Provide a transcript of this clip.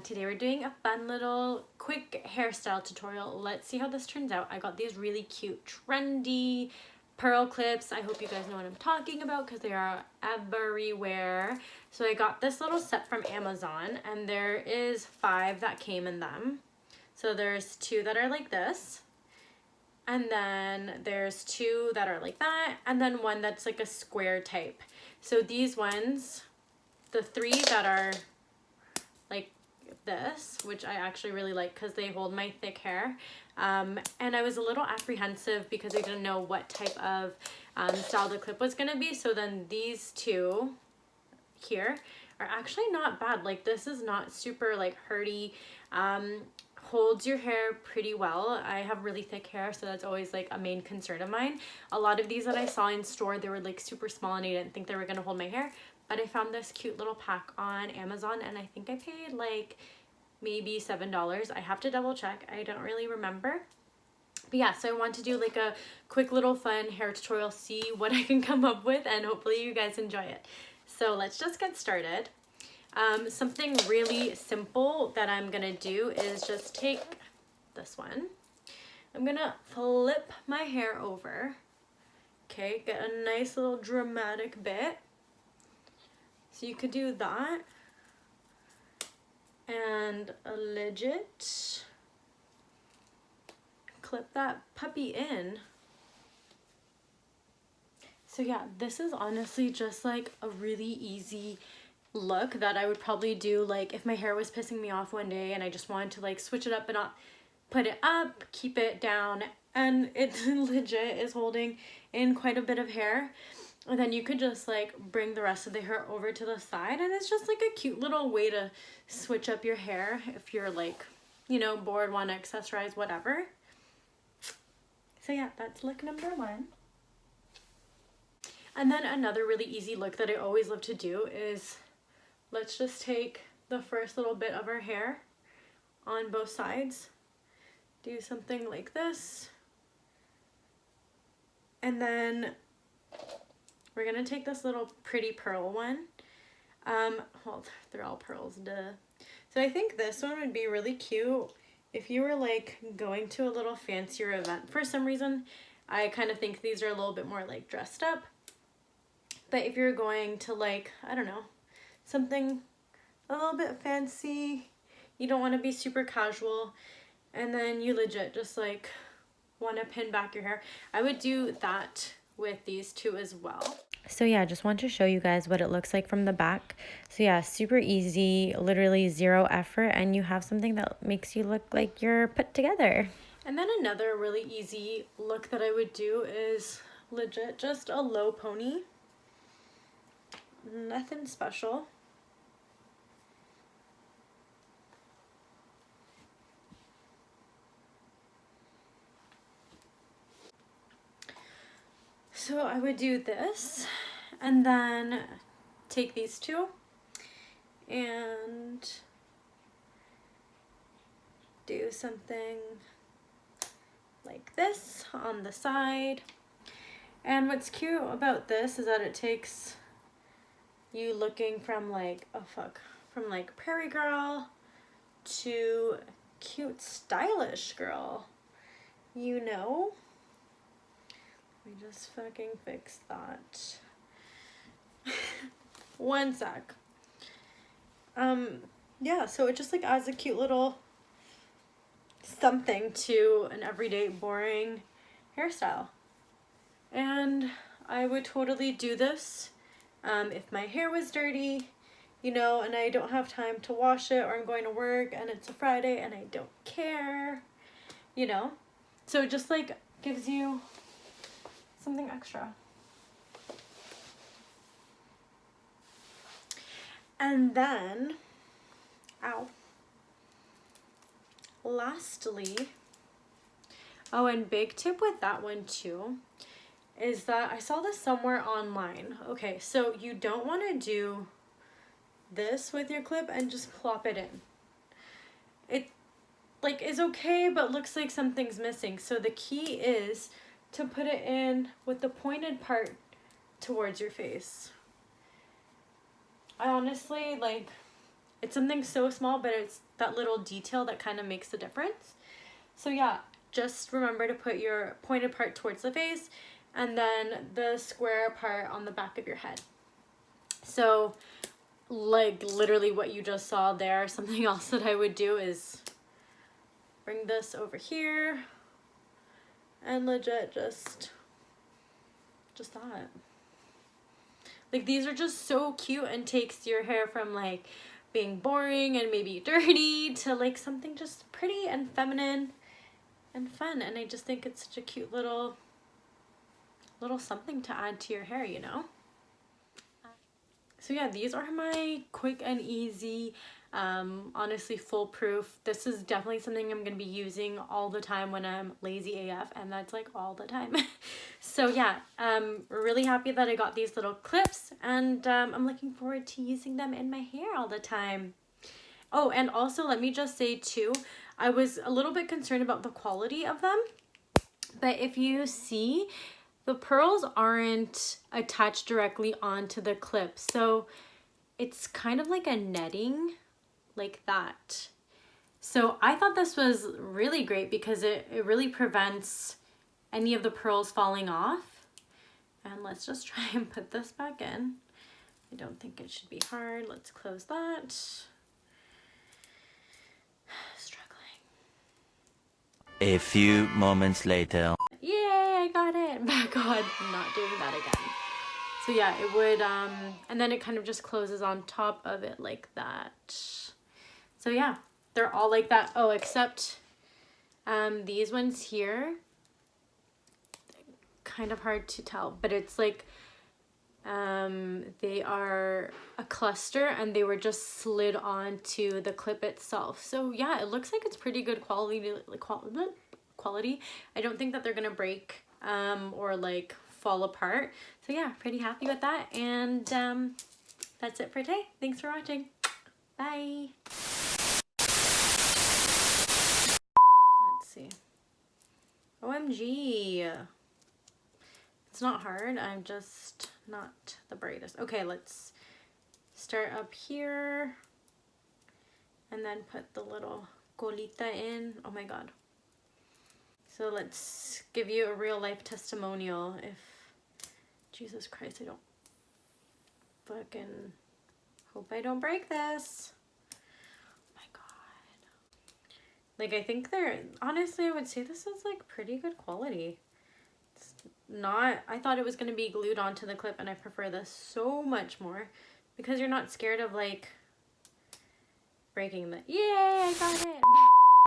Today we're doing a fun little quick hairstyle tutorial. Let's see how this turns out. I got these really cute trendy pearl clips. I hope you guys know what I'm talking about because they are everywhere. So I got this little set from Amazon and there is 5 that came in them. So there's 2 that are like this, and then there's 2 that are like that, and then 1 that's like a square type. So these ones, the 3 that are like this, which I actually really like because they hold my thick hair, and I was a little apprehensive because I didn't know what type of style the clip was gonna be. So then these 2 here are actually not bad. Like, this is not super like hurty, holds your hair pretty well. I have really thick hair, so that's always like a main concern of mine. A lot of these that I saw in store, they were like super small and I didn't think they were gonna hold my hair, but I found this cute little pack on Amazon and I think I paid like maybe $7. I have to double check, I don't really remember. But yeah, so I want to do like a quick little fun hair tutorial, see what I can come up with, and hopefully you guys enjoy it. So let's just get started. Something really simple that I'm gonna do is just take this one. I'm gonna flip my hair over. Okay, get a nice little dramatic bit. So you could do that. And a legit. Clip that puppy in. So yeah, this is honestly just like a really easy look that I would probably do like if my hair was pissing me off one day and I just wanted to like switch it up but not put it up, keep it down, and it legit is holding in quite a bit of hair. And then you could just like bring the rest of the hair over to the side, and it's just like a cute little way to switch up your hair if you're like, you know, bored, want to accessorize, whatever. So yeah, that's look number 1. And then another really easy look that I always love to do is, let's just take the first little bit of our hair on both sides, do something like this, and then we're gonna take this little pretty pearl one. Well, they're all pearls, duh. So I think this one would be really cute if you were like going to a little fancier event. For some reason, I kind of think these are a little bit more like dressed up. But if you're going to like, I don't know, something a little bit fancy, you don't want to be super casual, and then you legit just like want to pin back your hair, I would do that with these 2 as well. So yeah, just want to show you guys what it looks like from the back. So yeah, super easy, literally 0 effort, and you have something that makes you look like you're put together. And then another really easy look that I would do is legit just a low pony. Nothing special. So I would do this and then take these 2 and do something like this on the side. And what's cute about this is that it takes you looking from like, oh fuck, from like prairie girl to cute stylish girl, you know? Let me just fucking fix that. One sec. Yeah, so it just like adds a cute little something to an everyday boring hairstyle. And I would totally do this if my hair was dirty, you know, and I don't have time to wash it, or I'm going to work and it's a Friday and I don't care, you know? So it just like gives you something extra. And then, ow. Lastly, oh, and big tip with that one too, is that I saw this somewhere online. Okay, so you don't want to do this with your clip and just plop it in. It like is okay, but looks like something's missing. So the key is to put it in with the pointed part towards your face. I honestly, like, It's something so small, but it's that little detail that kind of makes the difference. So yeah, just remember to put your pointed part towards the face and then the square part on the back of your head. So like literally what you just saw there, something else that I would do is bring this over here and legit just that. Like these are just so cute and takes your hair from like being boring and maybe dirty to like something just pretty and feminine and fun. And I just think it's such a cute little something to add to your hair, you know? So yeah, these are my quick and easy, honestly foolproof. This is definitely something I'm going to be using all the time when I'm lazy AF, and that's like all the time. So yeah, really happy that I got these little clips, and I'm looking forward to using them in my hair all the time. Oh, and also let me just say too, I was a little bit concerned about the quality of them, but if you see, the pearls aren't attached directly onto the clip, so it's kind of like a netting like that. So I thought this was really great because it really prevents any of the pearls falling off. And let's just try and put this back in. I don't think it should be hard. Let's close that. Struggling. A few moments later. Yay, I got it back on. I'm not doing that again. So yeah, it would, and then it kind of just closes on top of it like that. So yeah, they're all like that. Oh, except these ones here, kind of hard to tell, but it's like, they are a cluster and they were just slid onto the clip itself. So yeah, it looks like it's pretty good quality. I don't think that they're gonna break or like fall apart. So yeah, pretty happy with that. And that's it for today. Thanks for watching. Bye. Let's see. OMG. It's not hard. I'm just not the brightest. Okay, let's start up here and then put the little colita in. Oh my god. So let's give you a real life testimonial. If, Jesus Christ, I don't fucking hope I don't break this. Oh my god. Like, I think they're, honestly, I would say this is like pretty good quality. It's not, I thought it was going to be glued onto the clip, and I prefer this so much more because you're not scared of like breaking the, yay, I got it.